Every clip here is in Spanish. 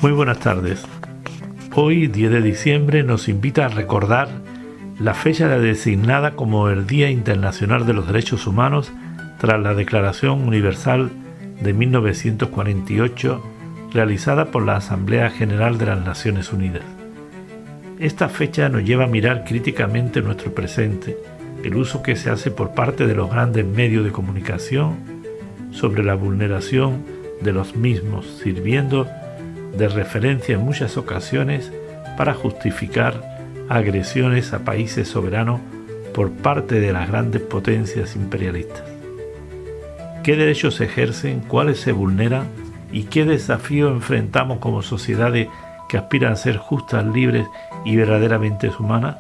Muy buenas tardes. Hoy, 10 de diciembre, nos invita a recordar la fecha designada como el Día Internacional de los Derechos Humanos tras la Declaración Universal de 1948 realizada por la Asamblea General de las Naciones Unidas. Esta fecha nos lleva a mirar críticamente nuestro presente, el uso que se hace por parte de los grandes medios de comunicación sobre la vulneración de los mismos, sirviendo de referencia en muchas ocasiones para justificar agresiones a países soberanos por parte de las grandes potencias imperialistas. ¿Qué derechos se ejercen, cuáles se vulneran y qué desafíos enfrentamos como sociedades que aspiran a ser justas, libres y verdaderamente humanas?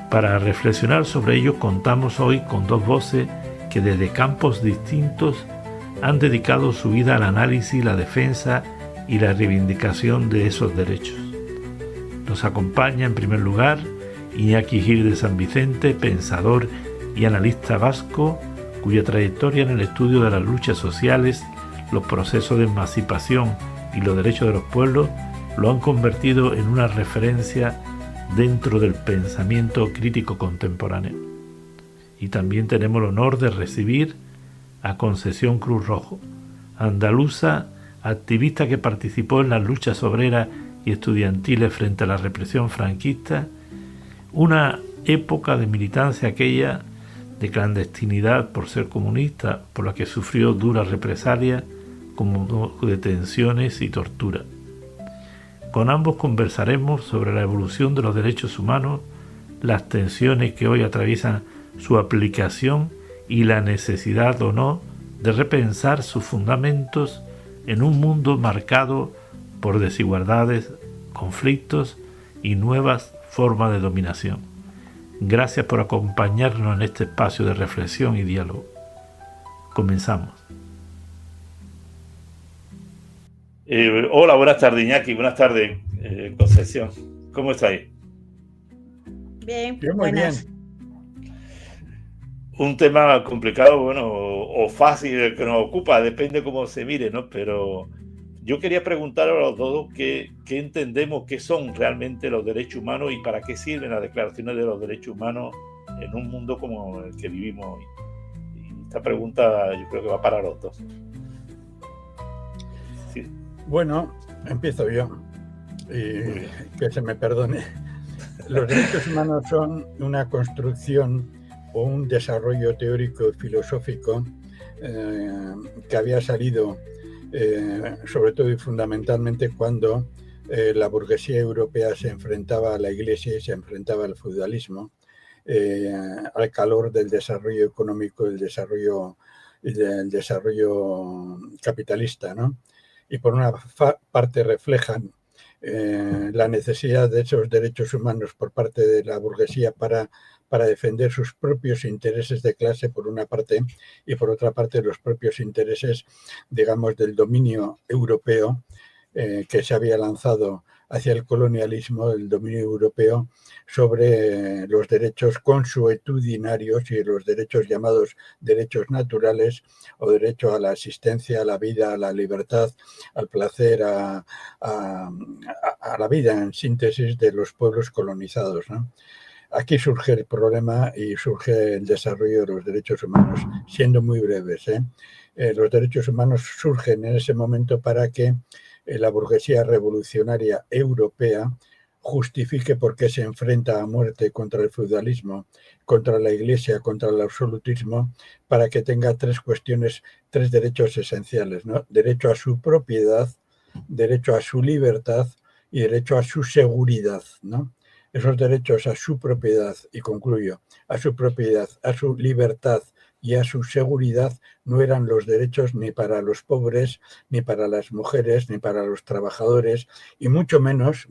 Para reflexionar sobre ello contamos hoy con dos voces que desde campos distintos han dedicado su vida al análisis, la defensa y la reivindicación de esos derechos. Nos acompaña en primer lugar Iñaki Gil de San Vicente, pensador y analista vasco, cuya trayectoria en el estudio de las luchas sociales, los procesos de emancipación y los derechos de los pueblos lo han convertido en una referencia dentro del pensamiento crítico contemporáneo. Y también tenemos el honor de recibir a Concesión Cruz Rojo, andaluza, activista que participó en las luchas obreras y estudiantiles frente a la represión franquista, una época de militancia aquella de clandestinidad por ser comunista, por la que sufrió duras represalias como detenciones y tortura. Con ambos conversaremos sobre la evolución de los derechos humanos, las tensiones que hoy atraviesan su aplicación y la necesidad o no de repensar sus fundamentos en un mundo marcado por desigualdades, conflictos y nuevas formas de dominación. Gracias por acompañarnos en este espacio de reflexión y diálogo. Comenzamos. Hola, buenas tardes, Iñaki. Buenas tardes, Concesión. ¿Cómo estáis? Bien, buenas. Bien. Un tema complicado, bueno, o fácil que nos ocupa, depende cómo se mire, ¿no? Pero yo quería preguntar a los dos qué entendemos que son realmente los derechos humanos y para qué sirven las declaraciones de los derechos humanos en un mundo como el que vivimos hoy. Y esta pregunta yo creo que va para los dos. Sí. Bueno, empiezo yo y que se me perdone. Los derechos humanos son una construcción o un desarrollo teórico y filosófico que había salido sobre todo y fundamentalmente cuando la burguesía europea se enfrentaba a la Iglesia y se enfrentaba al feudalismo, al calor del desarrollo económico, del desarrollo capitalista, ¿no? Y por una parte reflejan la necesidad de esos derechos humanos por parte de la burguesía para defender sus propios intereses de clase por una parte y por otra parte los propios intereses, digamos, del dominio europeo que se había lanzado hacia el colonialismo, el dominio europeo sobre los derechos consuetudinarios y los derechos llamados derechos naturales o derecho a la asistencia, a la vida, a la libertad, al placer, a la vida en síntesis de los pueblos colonizados, ¿no? Aquí surge el problema y surge el desarrollo de los derechos humanos, siendo muy breves. Los derechos humanos surgen en ese momento para que la burguesía revolucionaria europea justifique por qué se enfrenta a muerte contra el feudalismo, contra la Iglesia, contra el absolutismo, para que tenga tres derechos esenciales, ¿no? Derecho a su propiedad, derecho a su libertad y derecho a su seguridad, ¿no? Esos derechos a su propiedad, y concluyo, a su propiedad, a su libertad y a su seguridad no eran los derechos ni para los pobres, ni para las mujeres, ni para los trabajadores, y mucho menos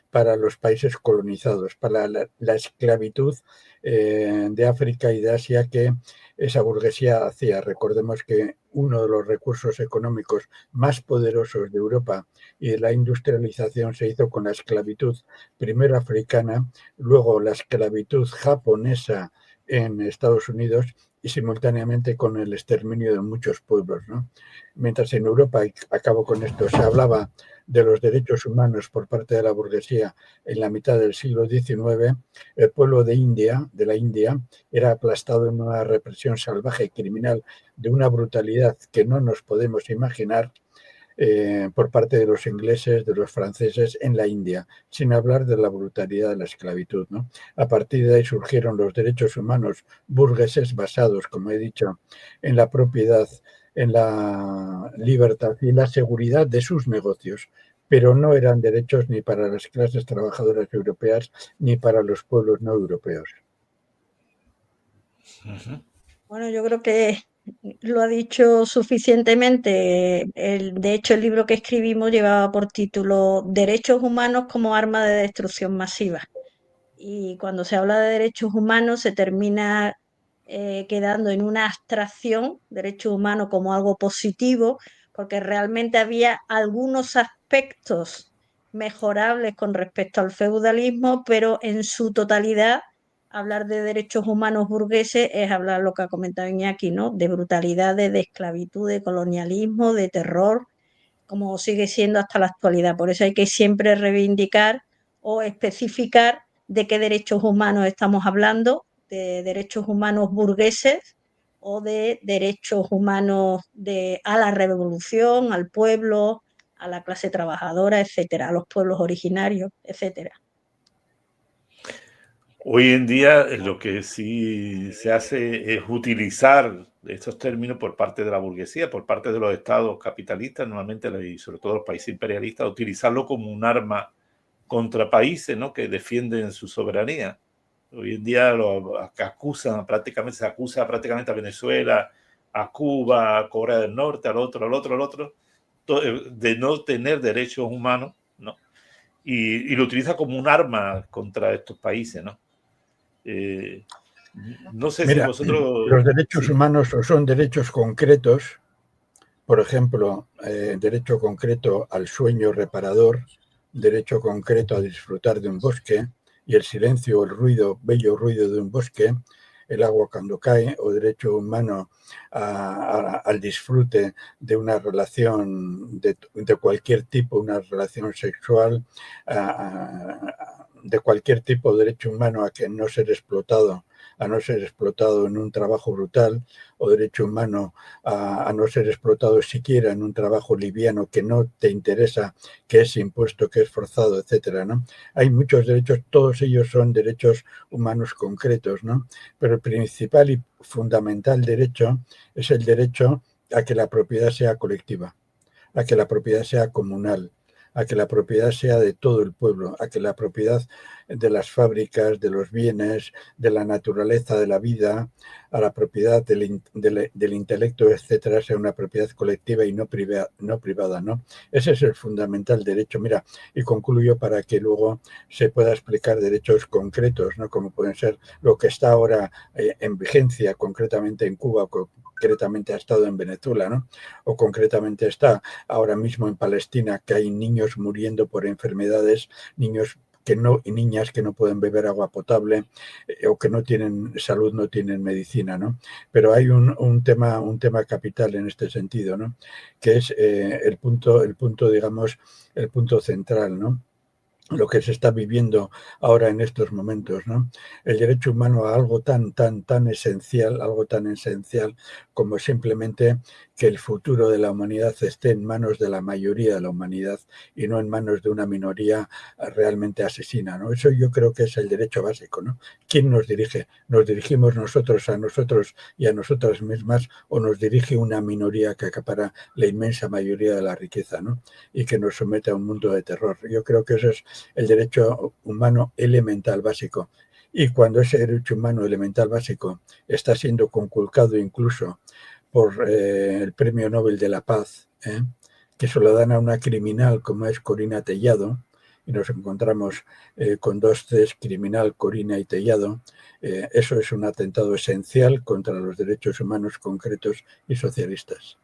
para los países colonizados, para la esclavitud de África y de Asia que esa burguesía hacía. Recordemos que uno de los recursos económicos más poderosos de Europa y de la industrialización se hizo con la esclavitud, primero africana, luego la esclavitud japonesa en Estados Unidos y simultáneamente con el exterminio de muchos pueblos, ¿no? Mientras en Europa, y acabo con esto, se hablaba de los derechos humanos por parte de la burguesía en la mitad del siglo XIX, el pueblo de la India, era aplastado en una represión salvaje y criminal de una brutalidad que no nos podemos imaginar, por parte de los ingleses, de los franceses en la India, sin hablar de la brutalidad de la esclavitud, ¿no? A partir de ahí surgieron los derechos humanos burgueses basados, como he dicho, en la propiedad, en la libertad y la seguridad de sus negocios, pero no eran derechos ni para las clases trabajadoras europeas ni para los pueblos no europeos. Bueno, yo creo que lo ha dicho suficientemente. De hecho, el libro que escribimos llevaba por título Derechos humanos como arma de destrucción masiva. Y cuando se habla de derechos humanos se termina quedando en una abstracción, derechos humanos como algo positivo, porque realmente había algunos aspectos mejorables con respecto al feudalismo, pero en su totalidad hablar de derechos humanos burgueses es hablar lo que ha comentado Iñaki, ¿no? De brutalidades, de esclavitud, de colonialismo, de terror, como sigue siendo hasta la actualidad. Por eso hay que siempre reivindicar o especificar de qué derechos humanos estamos hablando, de derechos humanos burgueses o de derechos humanos a la revolución, al pueblo, a la clase trabajadora, etcétera, a los pueblos originarios, etcétera. Hoy en día lo que sí se hace es utilizar estos términos por parte de la burguesía, por parte de los estados capitalistas, normalmente y sobre todo los países imperialistas, utilizarlo como un arma contra países, ¿no?, que defienden su soberanía. Hoy en día se acusa prácticamente a Venezuela, a Cuba, a Corea del Norte, al otro, de no tener derechos humanos, ¿no? Y lo utiliza como un arma contra estos países, ¿no? No sé si Mira, vosotros... los derechos ¿sí? humanos son derechos concretos, por ejemplo, derecho concreto al sueño reparador, derecho concreto a disfrutar de un bosque y el silencio, el ruido, bello ruido de un bosque, el agua cuando cae, o derecho humano al disfrute de una relación de cualquier tipo, una relación sexual, de cualquier tipo, derecho humano a que no ser explotado, a no ser explotado en un trabajo brutal, o derecho humano a no ser explotado siquiera en un trabajo liviano que no te interesa, que es impuesto, que es forzado, etcétera, ¿no? Hay muchos derechos, todos ellos son derechos humanos concretos, ¿no? Pero el principal y fundamental derecho es el derecho a que la propiedad sea colectiva, a que la propiedad sea comunal, a que la propiedad sea de todo el pueblo, a que la propiedad de las fábricas, de los bienes, de la naturaleza, de la vida, a la propiedad del intelecto, etcétera, sea una propiedad colectiva y no privada, ¿no? Ese es el fundamental derecho. Mira, y concluyo para que luego se pueda explicar derechos concretos, ¿no? Como pueden ser lo que está ahora en vigencia, concretamente en Cuba, concretamente ha estado en Venezuela, ¿no? O concretamente está ahora mismo en Palestina, que hay niños muriendo por enfermedades, niños y niñas que no pueden beber agua potable, o que no tienen salud, no tienen medicina, ¿no? Pero hay un tema capital en este sentido, ¿no? Que es el punto, digamos, el punto central, ¿no? Lo que se está viviendo ahora en estos momentos, ¿no? El derecho humano a algo tan esencial, como simplemente que el futuro de la humanidad esté en manos de la mayoría de la humanidad y no en manos de una minoría realmente asesina, ¿no? Eso yo creo que es el derecho básico, ¿no? ¿Quién nos dirige? ¿Nos dirigimos nosotros a nosotros y a nosotras mismas, o nos dirige una minoría que acapara la inmensa mayoría de la riqueza, ¿no? Y que nos somete a un mundo de terror? Yo creo que eso es el derecho humano elemental básico. Y cuando ese derecho humano elemental básico está siendo conculcado incluso por el Premio Nobel de la Paz, que se lo dan a una criminal como es Corina Tellado, y nos encontramos con dos Cs, criminal, Corina y Tellado, eso es un atentado esencial contra los derechos humanos concretos y socialistas.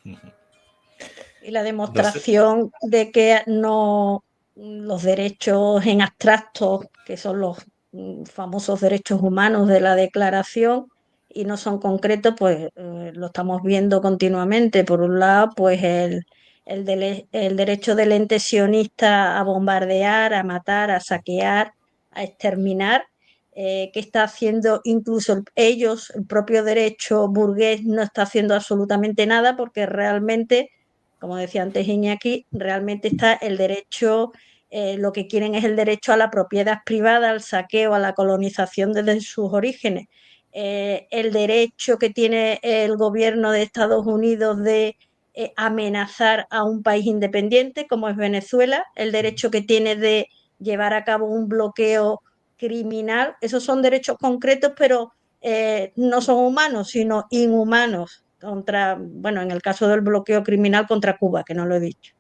Y la demostración de que no los derechos en abstracto, que son los famosos derechos humanos de la Declaración, y no son concretos, pues lo estamos viendo continuamente. Por un lado, pues el derecho del ente sionista a bombardear, a matar, a saquear, a exterminar, que está haciendo incluso ellos, el propio derecho burgués no está haciendo absolutamente nada porque realmente, como decía antes Iñaki, realmente está el derecho, lo que quieren es el derecho a la propiedad privada, al saqueo, a la colonización desde sus orígenes. El derecho que tiene el gobierno de Estados Unidos de amenazar a un país independiente como es Venezuela, el derecho que tiene de llevar a cabo un bloqueo criminal. Esos son derechos concretos, pero no son humanos, sino inhumanos contra, bueno, en el caso del bloqueo criminal contra Cuba, que no lo he dicho.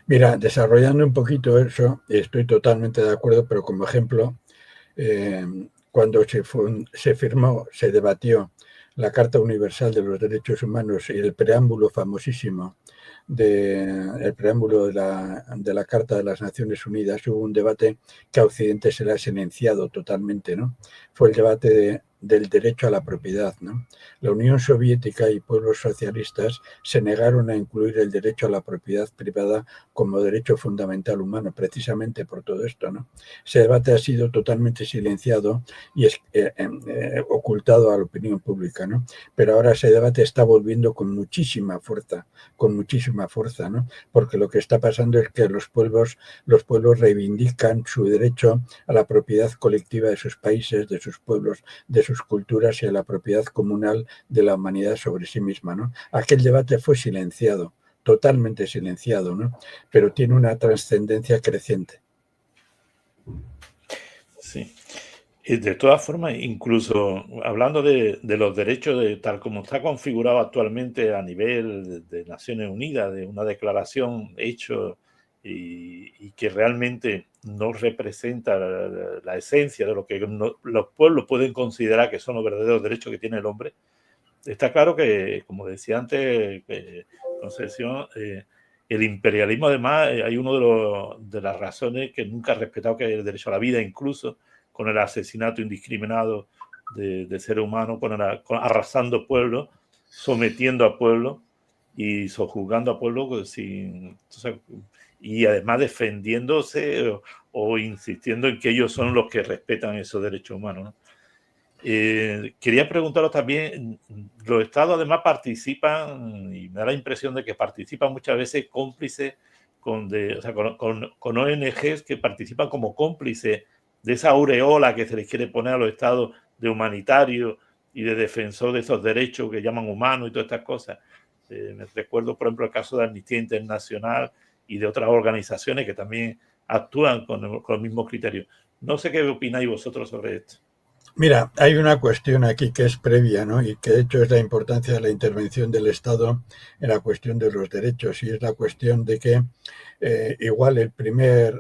Mira, desarrollando un poquito eso, estoy totalmente de acuerdo, pero como ejemplo, cuando se firmó, se debatió la Carta Universal de los Derechos Humanos y el preámbulo famosísimo el preámbulo de la Carta de las Naciones Unidas, hubo un debate que a Occidente se le ha silenciado totalmente, ¿no? Fue el debate del derecho a la propiedad, ¿no? La Unión Soviética y pueblos socialistas se negaron a incluir el derecho a la propiedad privada como derecho fundamental humano, precisamente por todo esto, ¿no? Ese debate ha sido totalmente silenciado y es ocultado a la opinión pública, ¿no? Pero ahora ese debate está volviendo con muchísima fuerza, ¿no? Porque lo que está pasando es que los pueblos reivindican su derecho a la propiedad colectiva de sus países, de sus pueblos, de sus culturas y a la propiedad comunal de la humanidad sobre sí misma, ¿no? Aquel debate fue silenciado, totalmente silenciado, ¿no? Pero tiene una trascendencia creciente. Sí. Y de todas formas, incluso hablando de los derechos, tal como está configurado actualmente a nivel de Naciones Unidas, de una declaración hecha y que realmente no representa la esencia de lo que los pueblos pueden considerar que son los verdaderos derechos que tiene el hombre, está claro que, como decía antes Concepción, el imperialismo además hay uno de las razones que nunca ha respetado, que es el derecho a la vida, incluso con el asesinato indiscriminado de seres humanos, arrasando pueblos, sometiendo a pueblos y sojuzgando a pueblos y además defendiéndose o insistiendo en que ellos son los que respetan esos derechos humanos, ¿no? Quería preguntaros también, los estados además participan, y me da la impresión de que participan muchas veces cómplices con ONGs que participan como cómplices de esa aureola que se les quiere poner a los estados de humanitarios y de defensor de esos derechos que llaman humanos y todas estas cosas. Me recuerdo, por ejemplo, el caso de Amnistía Internacional y de otras organizaciones que también actúan con los mismos criterios. No sé qué opináis vosotros sobre esto. Mira, hay una cuestión aquí que es previa, ¿no? Y que de hecho es la importancia de la intervención del Estado en la cuestión de los derechos, y es la cuestión de que igual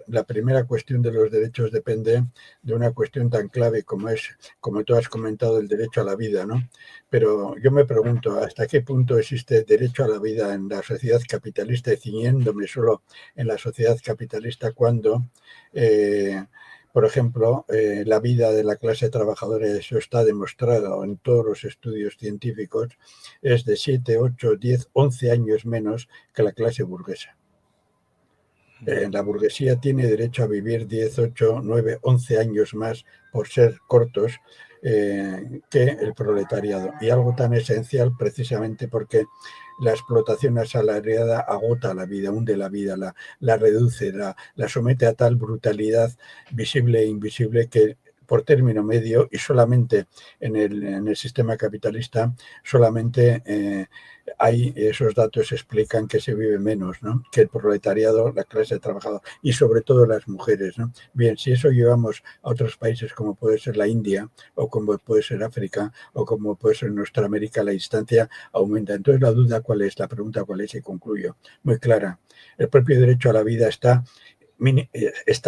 la primera cuestión de los derechos depende de una cuestión tan clave como tú has comentado, el derecho a la vida, ¿no? Pero yo me pregunto, ¿hasta qué punto existe derecho a la vida en la sociedad capitalista, y ciñéndome solo en la sociedad capitalista, cuando por ejemplo, la vida de la clase trabajadora, eso está demostrado en todos los estudios científicos, es de 7, 8, 10, 11 años menos que la clase burguesa. La burguesía tiene derecho a vivir 10, 8, 9, 11 años más por ser cortos que el proletariado. Y algo tan esencial precisamente porque la explotación asalariada agota la vida, hunde la vida, la reduce, la somete a tal brutalidad visible e invisible que por término medio, y solamente en el sistema capitalista, solamente hay esos datos explican que se vive menos, ¿no? Que el proletariado, la clase trabajadora y sobre todo las mujeres, ¿no? Bien, si eso llevamos a otros países como puede ser la India o como puede ser África o como puede ser nuestra América, la distancia aumenta. Entonces la duda cuál es, la pregunta cuál es, y concluyo muy clara. El propio derecho a la vida está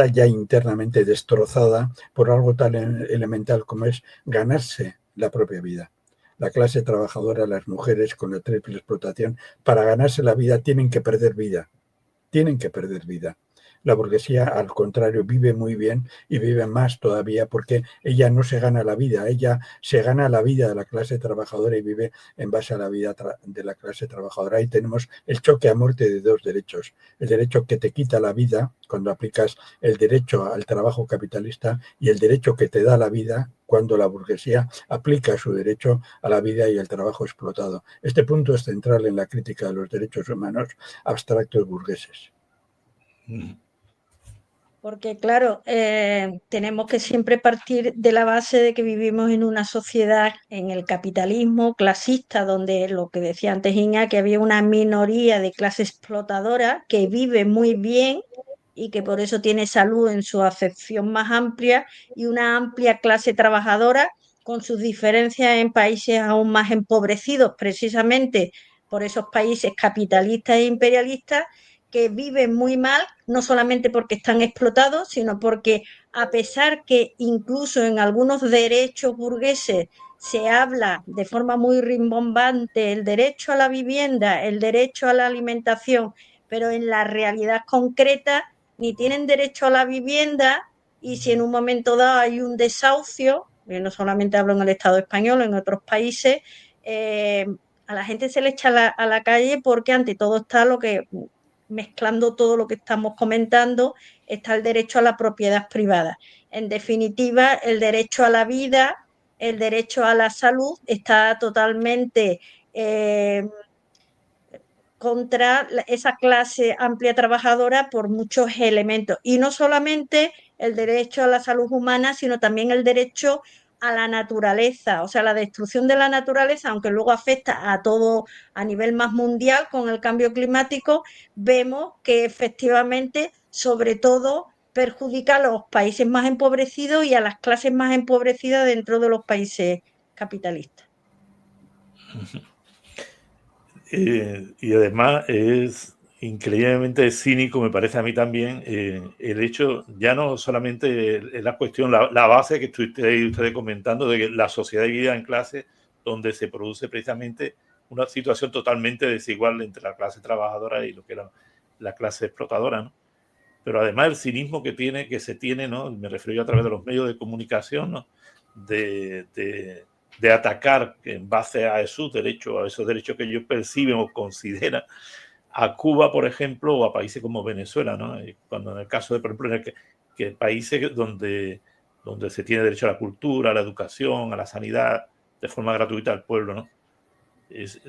ya internamente destrozada por algo tan elemental como es ganarse la propia vida. La clase trabajadora, las mujeres con la triple explotación, para ganarse la vida tienen que perder vida. Tienen que perder vida. La burguesía, al contrario, vive muy bien y vive más todavía porque ella no se gana la vida, ella se gana la vida de la clase trabajadora y vive en base a la vida de la clase trabajadora. Ahí tenemos el choque a muerte de dos derechos. El derecho que te quita la vida cuando aplicas el derecho al trabajo capitalista y el derecho que te da la vida cuando la burguesía aplica su derecho a la vida y al trabajo explotado. Este punto es central en la crítica de los derechos humanos abstractos burgueses. Porque, claro, tenemos que siempre partir de la base de que vivimos en una sociedad, en el capitalismo clasista, donde lo que decía antes Iña, que había una minoría de clase explotadora que vive muy bien y que por eso tiene salud en su acepción más amplia, y una amplia clase trabajadora con sus diferencias en países aún más empobrecidos, precisamente por esos países capitalistas e imperialistas que viven muy mal, no solamente porque están explotados, sino porque a pesar que incluso en algunos derechos burgueses se habla de forma muy rimbombante el derecho a la vivienda, el derecho a la alimentación, pero en la realidad concreta ni tienen derecho a la vivienda, y si en un momento dado hay un desahucio, no solamente hablo en el Estado español, en otros países, a la gente se le echa a la calle porque ante todo está lo que, mezclando todo lo que estamos comentando, está el derecho a la propiedad privada. En definitiva, el derecho a la vida, el derecho a la salud está totalmente contra esa clase amplia trabajadora por muchos elementos. Y no solamente el derecho a la salud humana, sino también el derecho a la naturaleza, o sea, la destrucción de la naturaleza, aunque luego afecta a todo a nivel más mundial con el cambio climático, vemos que efectivamente, sobre todo, perjudica a los países más empobrecidos y a las clases más empobrecidas dentro de los países capitalistas. Y además es increíblemente cínico, me parece a mí también, el hecho, ya no solamente es la cuestión, la base que ustedes comentando de que la sociedad dividida en clases, donde se produce precisamente una situación totalmente desigual entre la clase trabajadora y lo que era la clase explotadora, ¿no? Pero además el cinismo que se tiene, ¿no? Me refiero yo a través de los medios de comunicación, ¿no? De atacar en base a esos derechos que ellos perciben o consideran a Cuba, por ejemplo, o a países como Venezuela, ¿no? Cuando en el caso de, por ejemplo, que países donde se tiene derecho a la cultura, a la educación, a la sanidad, de forma gratuita al pueblo, ¿no?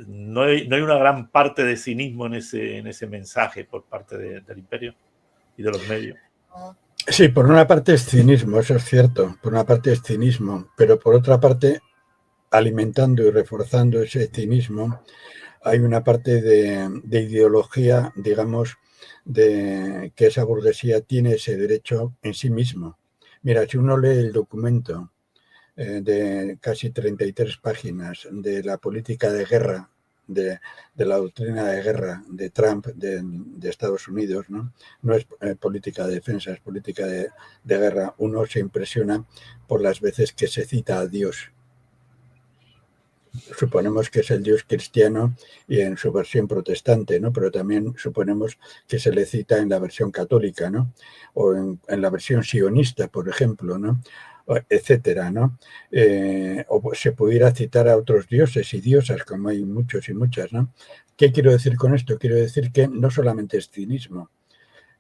No hay una gran parte de cinismo en ese mensaje por parte del imperio y de los medios. Sí, por una parte es cinismo, eso es cierto, por una parte es cinismo, pero por otra parte, alimentando y reforzando ese cinismo, hay una parte de ideología, digamos, de que esa burguesía tiene ese derecho en sí mismo. Mira, si uno lee el documento de casi 33 páginas de la política de guerra, de la doctrina de guerra de Trump, de Estados Unidos, no es política de defensa, es política de guerra, uno se impresiona por las veces que se cita a Dios. Suponemos que es el Dios cristiano y en su versión protestante, ¿no? Pero también suponemos que se le cita en la versión católica, ¿no? O en la versión sionista, por ejemplo, ¿no? Etcétera, ¿no? O se pudiera citar a otros dioses y diosas, como hay muchos y muchas, ¿no? ¿Qué quiero decir con esto? Quiero decir que no solamente es cinismo.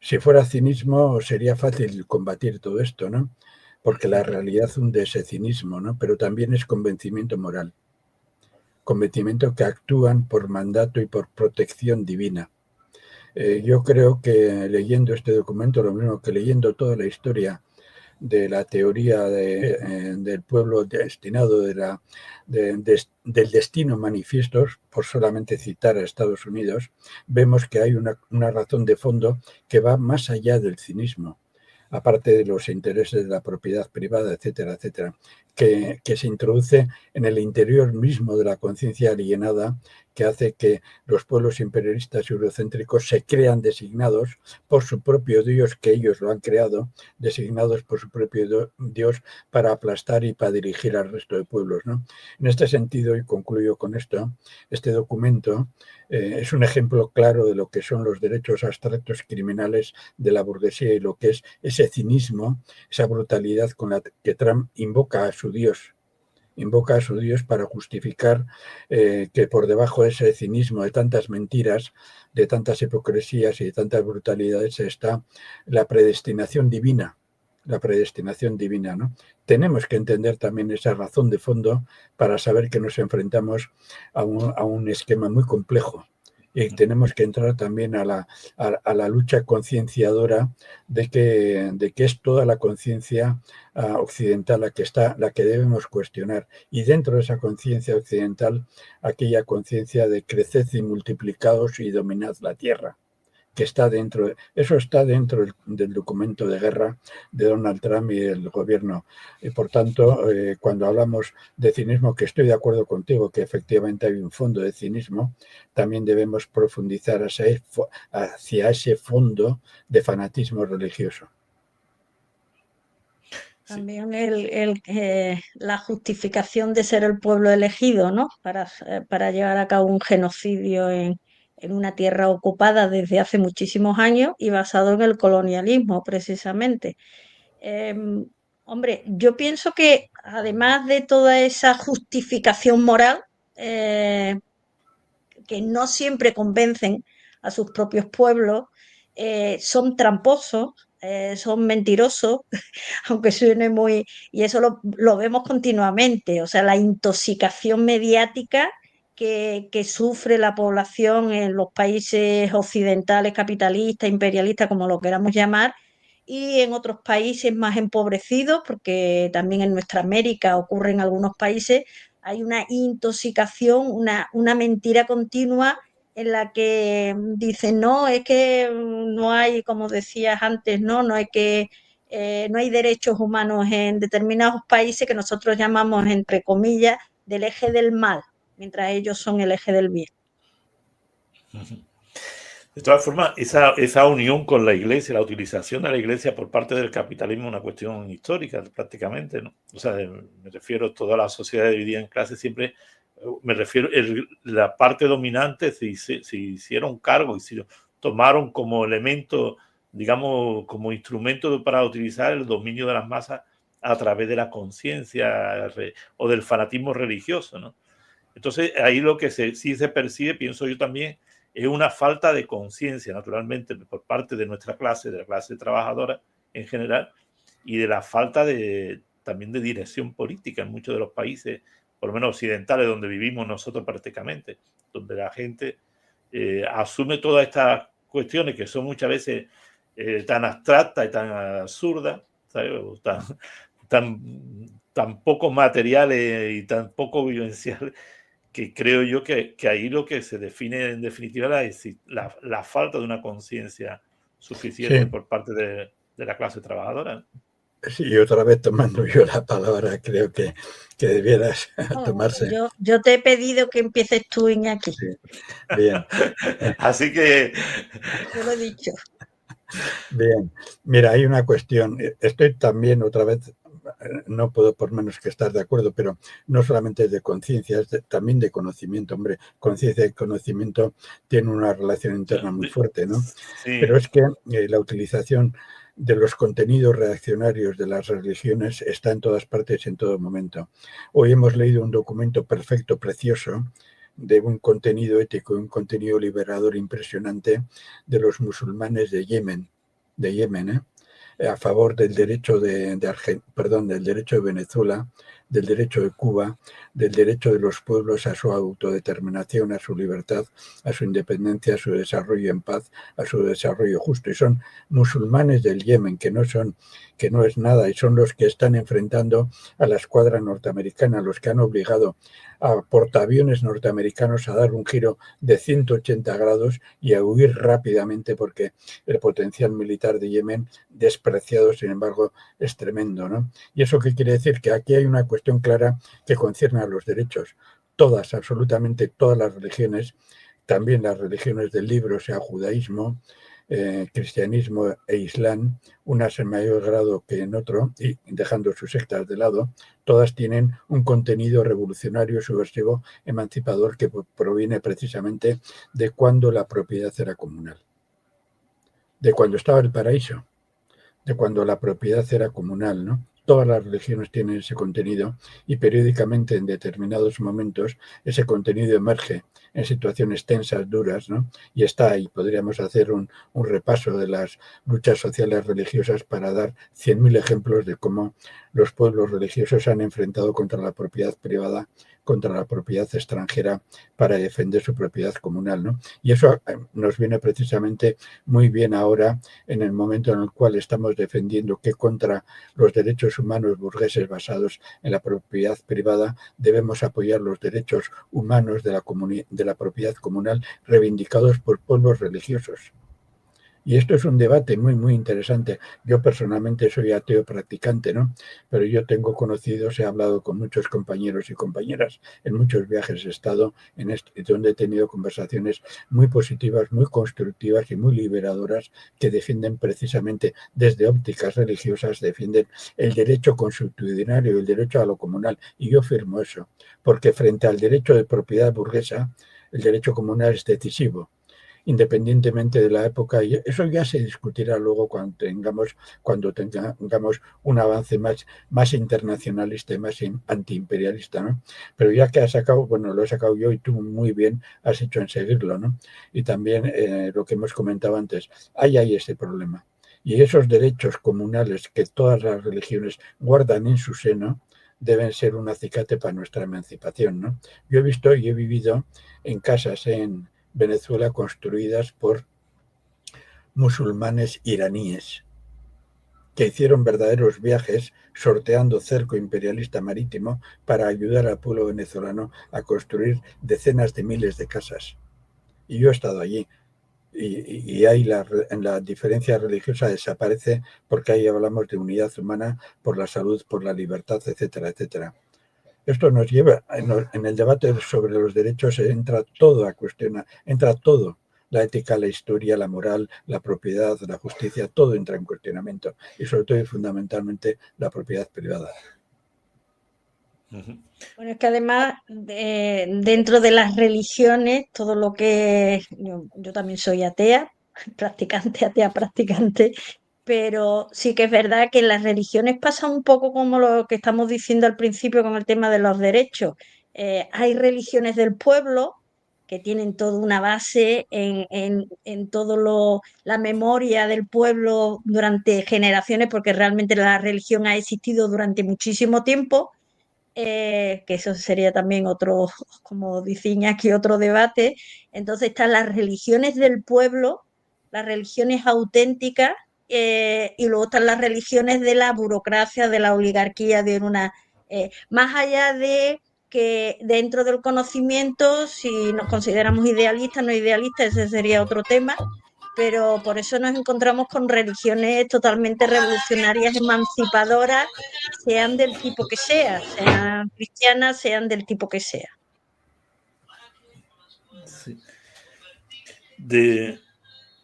Si fuera cinismo sería fácil combatir todo esto, ¿no? Porque la realidad hunde ese cinismo, ¿no? Pero también es convencimiento moral. Convencimiento que actúan por mandato y por protección divina. Yo creo que leyendo este documento, lo mismo que leyendo toda la historia de la teoría del pueblo destinado, del destino manifiestos, por solamente citar a Estados Unidos, vemos que hay una razón de fondo que va más allá del cinismo, aparte de los intereses de la propiedad privada, etcétera, etcétera, que se introduce en el interior mismo de la conciencia alienada, que hace que los pueblos imperialistas y eurocéntricos se crean designados por su propio Dios, que ellos lo han creado, designados por su propio Dios para aplastar y para dirigir al resto de pueblos, ¿no? En este sentido, y concluyo con esto, este documento es un ejemplo claro de lo que son los derechos abstractos criminales de la burguesía y lo que es ese cinismo, esa brutalidad con la que Trump invoca a su Dios para justificar que por debajo de ese cinismo, de tantas mentiras, de tantas hipocresías y de tantas brutalidades está la predestinación divina. La predestinación divina, ¿no? Tenemos que entender también esa razón de fondo para saber que nos enfrentamos a un esquema muy complejo. Y tenemos que entrar también a la lucha concienciadora de que es toda la conciencia occidental la que debemos cuestionar. Y dentro de esa conciencia occidental, aquella conciencia de creced y multiplicaos y dominad la tierra, que está dentro, eso está dentro del documento de guerra de Donald Trump y el gobierno. Y por tanto, cuando hablamos de cinismo, que estoy de acuerdo contigo, que efectivamente hay un fondo de cinismo, también debemos profundizar hacia ese fondo de fanatismo religioso. También la justificación de ser el pueblo elegido, ¿no? Para llevar a cabo un genocidio en una tierra ocupada desde hace muchísimos años y basado en el colonialismo, precisamente. Hombre, yo pienso que además de toda esa justificación moral, que no siempre convencen a sus propios pueblos, son tramposos, son mentirosos, aunque suene muy... Y eso lo vemos continuamente, o sea, la intoxicación mediática que sufre la población en los países occidentales, capitalistas, imperialistas, como lo queramos llamar, y en otros países más empobrecidos, porque también en nuestra América ocurre en algunos países, hay una intoxicación, una mentira continua en la que dicen, no, es que no hay, como decías antes, no es que no hay derechos humanos en determinados países que nosotros llamamos, entre comillas, del eje del mal, mientras ellos son el eje del bien. De todas formas, esa unión con la Iglesia, la utilización de la Iglesia por parte del capitalismo es una cuestión histórica prácticamente, ¿no? O sea, me refiero a toda la sociedad dividida en clases, siempre me refiero la parte dominante se hicieron cargo y tomaron como elemento, digamos, como instrumento para utilizar el dominio de las masas a través de la conciencia o del fanatismo religioso, ¿no? Entonces, ahí lo que sí se percibe, pienso yo también, es una falta de conciencia, naturalmente, por parte de nuestra clase, de la clase trabajadora en general, y de la falta también de dirección política en muchos de los países, por lo menos occidentales, donde vivimos nosotros prácticamente, donde la gente asume todas estas cuestiones que son muchas veces tan abstractas y tan absurdas, ¿sabes? O tan poco materiales y tan poco vivenciales, que creo yo que ahí lo que se define en definitiva es la falta de una conciencia suficiente por parte de la clase trabajadora. Sí, y otra vez tomando yo la palabra, creo que debieras tomarse. Yo te he pedido que empieces tú, Iñaki. Sí. Bien. Así que... Yo lo he dicho. Bien. Mira, hay una cuestión. Estoy también otra vez, no puedo por menos que estar de acuerdo, pero no solamente es de conciencia, es también de conocimiento. Hombre, conciencia y conocimiento tienen una relación interna muy fuerte, ¿no? Sí. Pero es que la utilización de los contenidos reaccionarios de las religiones está en todas partes y en todo momento. Hoy hemos leído un documento perfecto, precioso, de un contenido ético, un contenido liberador impresionante de los musulmanes de Yemen, a favor del derecho del derecho de Venezuela, del derecho de Cuba, del derecho de los pueblos a su autodeterminación, a su libertad, a su independencia, a su desarrollo en paz, a su desarrollo justo. Y son musulmanes del Yemen, que no es nada, y son los que están enfrentando a la escuadra norteamericana, los que han obligado a portaaviones norteamericanos a dar un giro de 180 grados y a huir rápidamente porque el potencial militar de Yemen, despreciado, sin embargo, es tremendo, ¿no? ¿Y eso qué quiere decir? Que aquí hay una cuestión clara que concierne a los derechos. Todas, absolutamente todas las religiones, también las religiones del libro, sea judaísmo, cristianismo e islam, unas en mayor grado que en otro, y dejando sus sectas de lado, todas tienen un contenido revolucionario, subversivo, emancipador, que proviene precisamente de cuando la propiedad era comunal, de cuando estaba el paraíso, de cuando la propiedad era comunal, ¿no? Todas las religiones tienen ese contenido y periódicamente en determinados momentos ese contenido emerge en situaciones tensas, duras, ¿no? Y está ahí. Podríamos hacer un repaso de las luchas sociales religiosas para dar 100.000 ejemplos de cómo los pueblos religiosos se han enfrentado contra la propiedad privada, contra la propiedad extranjera para defender su propiedad comunal, ¿no? Y eso nos viene precisamente muy bien ahora en el momento en el cual estamos defendiendo que contra los derechos humanos burgueses basados en la propiedad privada debemos apoyar los derechos humanos de la propiedad comunal reivindicados por pueblos religiosos. Y esto es un debate muy, muy interesante. Yo personalmente soy ateo practicante, ¿no? Pero yo tengo conocidos, he hablado con muchos compañeros y compañeras, en muchos viajes he estado donde he tenido conversaciones muy positivas, muy constructivas y muy liberadoras que defienden precisamente desde ópticas religiosas, defienden el derecho consuetudinario, el derecho a lo comunal. Y yo firmo eso, porque frente al derecho de propiedad burguesa, el derecho comunal es decisivo, independientemente de la época, y eso ya se discutirá luego cuando tengamos un avance más internacionalista y más antiimperialista, ¿no? Pero ya que has sacado, bueno, lo he sacado yo y tú muy bien has hecho en seguirlo, ¿no? Y también lo que hemos comentado antes, hay ese problema. Y esos derechos comunales que todas las religiones guardan en su seno deben ser un acicate para nuestra emancipación, ¿no? Yo he visto y he vivido en casas en Venezuela construidas por musulmanes iraníes que hicieron verdaderos viajes sorteando cerco imperialista marítimo para ayudar al pueblo venezolano a construir decenas de miles de casas. Y yo he estado allí. Y ahí la diferencia religiosa desaparece porque ahí hablamos de unidad humana por la salud, por la libertad, etcétera, etcétera. Esto nos lleva, en el debate sobre los derechos entra todo a cuestionar, entra todo, la ética, la historia, la moral, la propiedad, la justicia, todo entra en cuestionamiento y sobre todo y fundamentalmente la propiedad privada. Bueno, es que además dentro de las religiones, todo lo que yo también soy atea, practicante, atea practicante, pero sí que es verdad que en las religiones pasa un poco como lo que estamos diciendo al principio con el tema de los derechos. Hay religiones del pueblo que tienen toda una base en todo la memoria del pueblo durante generaciones, porque realmente la religión ha existido durante muchísimo tiempo, que eso sería también otro, como dicen aquí, otro debate. Entonces están las religiones del pueblo, las religiones auténticas, y luego están las religiones de la burocracia, de la oligarquía, más allá de que dentro del conocimiento, si nos consideramos idealistas, no idealistas, ese sería otro tema, pero por eso nos encontramos con religiones totalmente revolucionarias, emancipadoras, sean del tipo que sea, sean cristianas, sean del tipo que sea. Sí. De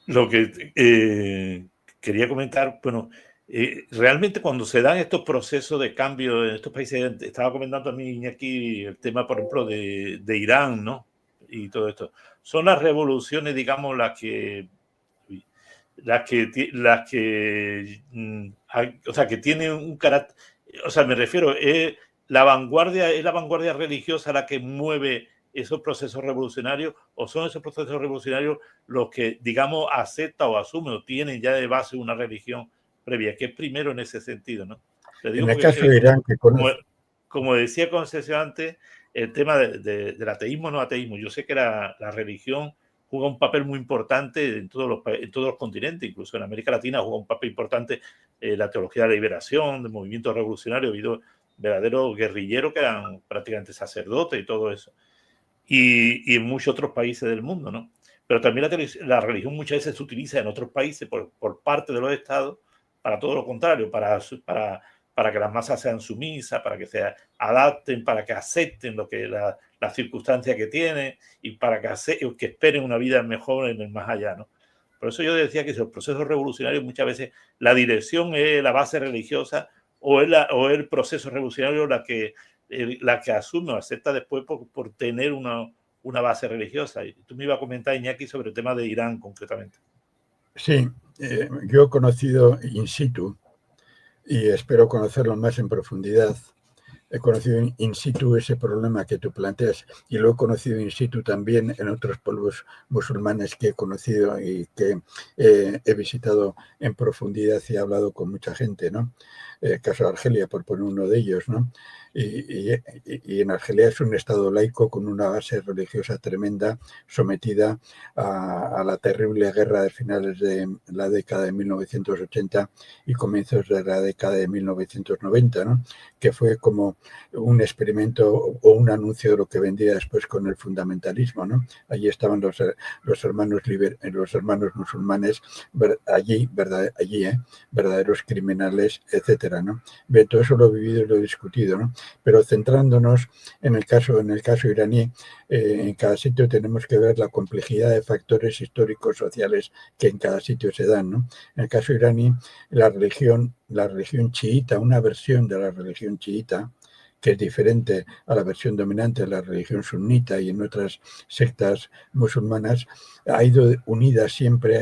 lo que quería comentar, bueno, realmente cuando se dan estos procesos de cambio en estos países, estaba comentando a mí aquí el tema, por ejemplo, de Irán, ¿no? Y todo esto. Son las revoluciones, digamos, o sea, que tienen un carácter, o sea, me refiero, es la vanguardia religiosa la que mueve esos procesos revolucionarios, o son esos procesos revolucionarios los que, digamos, acepta o asume o tienen ya de base una religión previa, que es primero en ese sentido, ¿no? Te digo En el porque caso de Irán, que como decía Concepción antes, el tema del ateísmo no ateísmo. Yo sé que la religión juega un papel muy importante en todos los continentes, incluso en América Latina juega un papel importante la teología de la liberación, del movimiento revolucionario. Ha habido verdaderos guerrilleros que eran prácticamente sacerdotes y todo eso. Y en muchos otros países del mundo, ¿no? Pero también la religión muchas veces se utiliza en otros países por parte de los estados para todo lo contrario, para que las masas sean sumisas, para que se adapten, para que acepten lo que la circunstancia que tienen y para que esperen una vida mejor en el más allá, ¿no? Por eso yo decía que los procesos revolucionarios muchas veces la dirección es la base religiosa o es el proceso revolucionario la que asume o acepta después por tener una base religiosa. Y tú me ibas a comentar, Iñaki, sobre el tema de Irán concretamente. Sí, yo he conocido in situ y espero conocerlo más en profundidad. He conocido in situ ese problema que tú planteas y lo he conocido in situ también en otros pueblos musulmanes que he conocido y que he visitado en profundidad y he hablado con mucha gente, ¿no? Caso de Argelia, por poner uno de ellos, ¿no? Y en Argelia es un estado laico con una base religiosa tremenda, sometida a la terrible guerra de finales de la década de 1980 y comienzos de la década de 1990, ¿no? Que fue como un experimento o un anuncio de lo que vendría después con el fundamentalismo, ¿no? Allí estaban los hermanos musulmanes, verdaderos criminales, etcétera, ¿no? Todo eso lo he vivido y lo he discutido, ¿no? Pero centrándonos en el caso iraní, en cada sitio tenemos que ver la complejidad de factores históricos, sociales que en cada sitio se dan, ¿no? En el caso iraní, la religión chiita, una versión de la religión chiita, que es diferente a la versión dominante de la religión sunita y en otras sectas musulmanas, ha ido unida siempre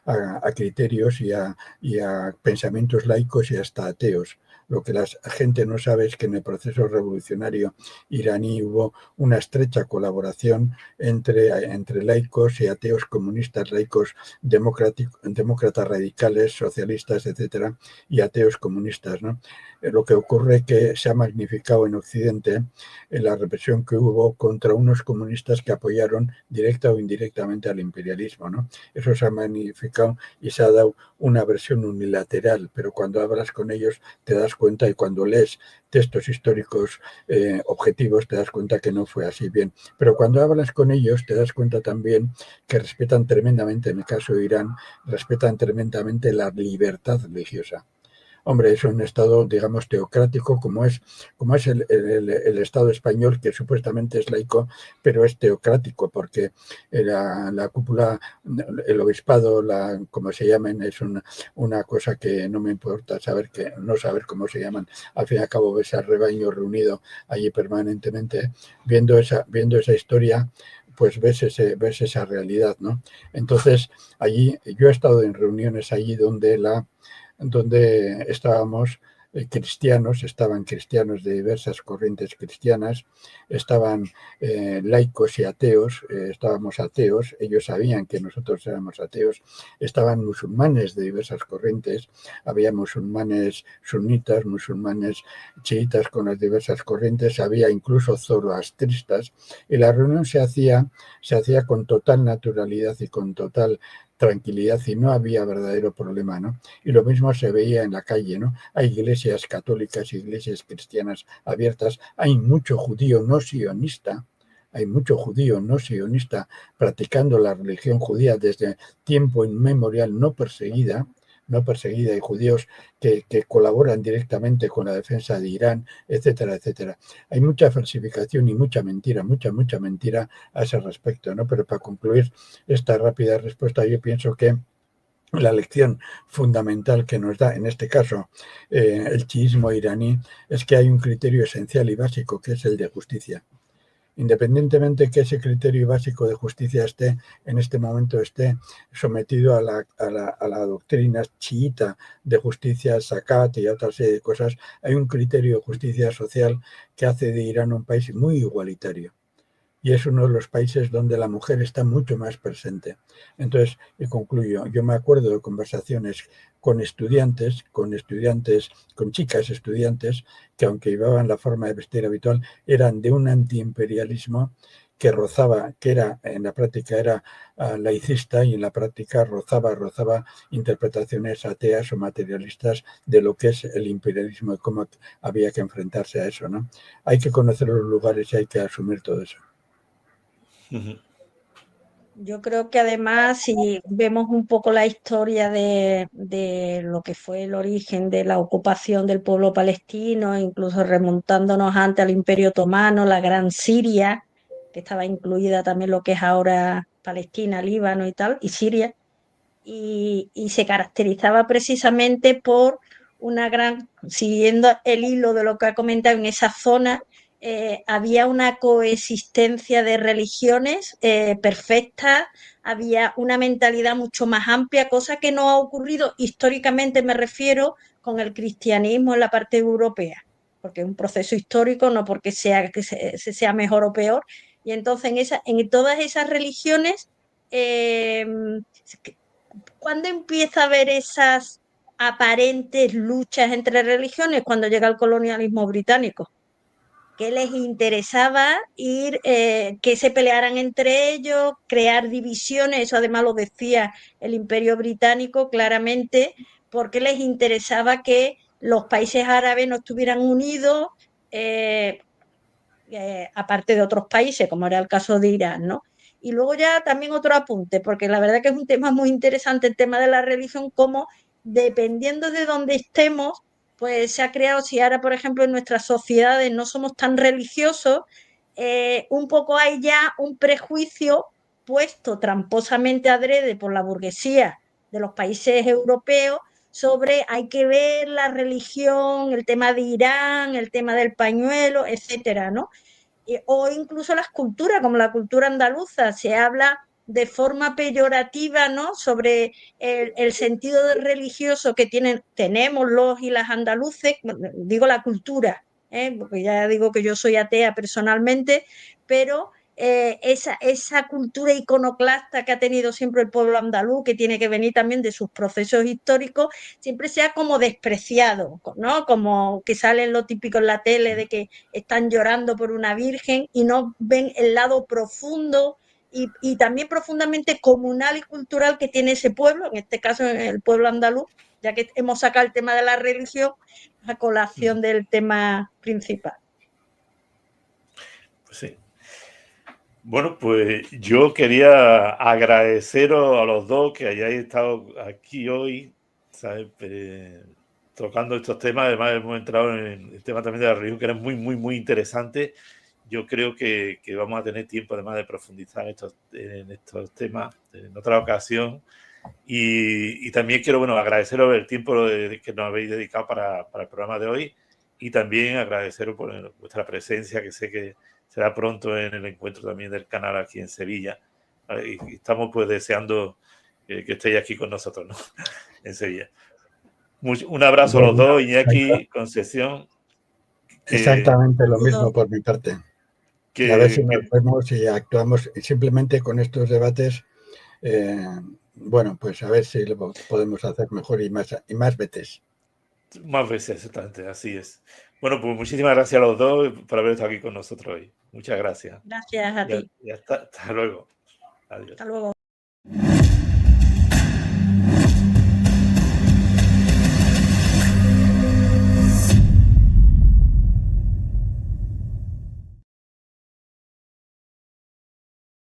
a criterios y a pensamientos laicos y hasta ateos. Lo que la gente no sabe es que en el proceso revolucionario iraní hubo una estrecha colaboración entre laicos y ateos comunistas, laicos demócratas radicales, socialistas, etcétera, y ateos comunistas, ¿no? Lo que ocurre es que se ha magnificado en Occidente la represión que hubo contra unos comunistas que apoyaron directa o indirectamente al imperialismo, ¿no? Eso se ha magnificado y se ha dado una versión unilateral, pero cuando hablas con ellos te das cuenta y cuando lees textos históricos objetivos te das cuenta que no fue así bien. Pero cuando hablas con ellos te das cuenta también que respetan tremendamente, en el caso de Irán, respetan tremendamente la libertad religiosa. Hombre, es un estado, digamos, teocrático, como es el Estado español, que supuestamente es laico, pero es teocrático, porque la cúpula, el obispado, como se llamen, es una cosa que no me importa no saber cómo se llaman. Al fin y al cabo ves al rebaño reunido allí permanentemente, viendo esa historia, pues ves esa realidad, ¿no? Entonces, allí, yo he estado en reuniones allí donde estábamos estaban cristianos de diversas corrientes cristianas, estaban laicos y ateos, estábamos ateos, ellos sabían que nosotros éramos ateos, estaban musulmanes de diversas corrientes, había musulmanes sunitas, musulmanes chiitas con las diversas corrientes, había incluso zoroastristas, y la reunión se hacía con total naturalidad y con total tranquilidad y no había verdadero problema, ¿no? Y lo mismo se veía en la calle, ¿no? Hay iglesias católicas, iglesias cristianas abiertas, hay mucho judío no sionista practicando la religión judía desde tiempo inmemorial, no perseguida, y judíos que colaboran directamente con la defensa de Irán, etcétera, etcétera. Hay mucha falsificación y mucha mentira a ese respecto, ¿no? Pero para concluir esta rápida respuesta, yo pienso que la lección fundamental que nos da, en este caso, el chiismo iraní, es que hay un criterio esencial y básico, que es el de justicia. Independientemente que ese criterio básico de justicia en este momento esté sometido a la doctrina chiita de justicia, zakat y otra serie de cosas, hay un criterio de justicia social que hace de Irán un país muy igualitario. Y es uno de los países donde la mujer está mucho más presente. Entonces, y concluyo, yo me acuerdo de conversaciones con chicas estudiantes, que aunque llevaban la forma de vestir habitual, eran de un antiimperialismo que rozaba, que era en la práctica era laicista y en la práctica rozaba interpretaciones ateas o materialistas de lo que es el imperialismo y cómo había que enfrentarse a eso, ¿no? Hay que conocer los lugares y hay que asumir todo eso. Yo creo que además, si vemos un poco la historia de lo que fue el origen de la ocupación del pueblo palestino, incluso remontándonos antes al Imperio Otomano, la Gran Siria, que estaba incluida también lo que es ahora Palestina, Líbano y tal, y Siria, y se caracterizaba precisamente por una gran, siguiendo el hilo de lo que ha comentado en esa zona, había una coexistencia de religiones perfecta, había una mentalidad mucho más amplia, cosa que no ha ocurrido históricamente, me refiero, con el cristianismo en la parte europea, porque es un proceso histórico, no porque sea que se sea mejor o peor. Y entonces en todas esas religiones eh, ¿cuándo empieza a haber esas aparentes luchas entre religiones? Cuando llega el colonialismo británico, que les interesaba ir, que se pelearan entre ellos, crear divisiones, eso además lo decía el Imperio Británico claramente, porque les interesaba que los países árabes no estuvieran unidos, eh, aparte de otros países, como era el caso de Irán, ¿no? Y luego ya también otro apunte, porque la verdad que es un tema muy interesante el tema de la religión, como dependiendo de dónde estemos, pues se ha creado, si ahora, por ejemplo, en nuestras sociedades no somos tan religiosos, un poco hay ya un prejuicio puesto tramposamente adrede por la burguesía de los países europeos sobre hay que ver la religión, el tema de Irán, el tema del pañuelo, etcétera, ¿no? O incluso las culturas, como la cultura andaluza, se habla de forma peyorativa, ¿no? Sobre el sentido religioso que tenemos los y las andaluces, digo la cultura, porque ya digo que yo soy atea personalmente, pero esa cultura iconoclasta que ha tenido siempre el pueblo andaluz, que tiene que venir también de sus procesos históricos, siempre se ha como despreciado, ¿no? Como que sale lo típico en la tele de que están llorando por una virgen y no ven el lado profundo y también profundamente comunal y cultural que tiene ese pueblo, en este caso el pueblo andaluz, ya que hemos sacado el tema de la religión a colación del tema principal. Pues sí. Bueno, pues yo quería agradeceros a los dos que hayáis estado aquí hoy, ¿sabes? Tocando estos temas. Además, hemos entrado en el tema también de la religión, que era muy, muy, muy interesante. Yo creo que vamos a tener tiempo, además, de profundizar en estos temas en otra ocasión. Y también quiero, bueno, agradeceros el tiempo que nos habéis dedicado para el programa de hoy y también agradeceros por vuestra presencia, que sé que será pronto en el encuentro también del canal aquí en Sevilla. Y estamos pues deseando que estéis aquí con nosotros, ¿no? En Sevilla. Un abrazo a los dos, Iñaki, Concepción. Exactamente lo mismo por mi parte. A ver si nos vemos y actuamos simplemente con estos debates. Bueno, pues a ver si lo podemos hacer mejor y más veces. Más veces, exactamente, así es. Bueno, pues muchísimas gracias a los dos por haber estado aquí con nosotros hoy. Muchas gracias. Gracias a ti. Y hasta luego. Adiós. Hasta luego.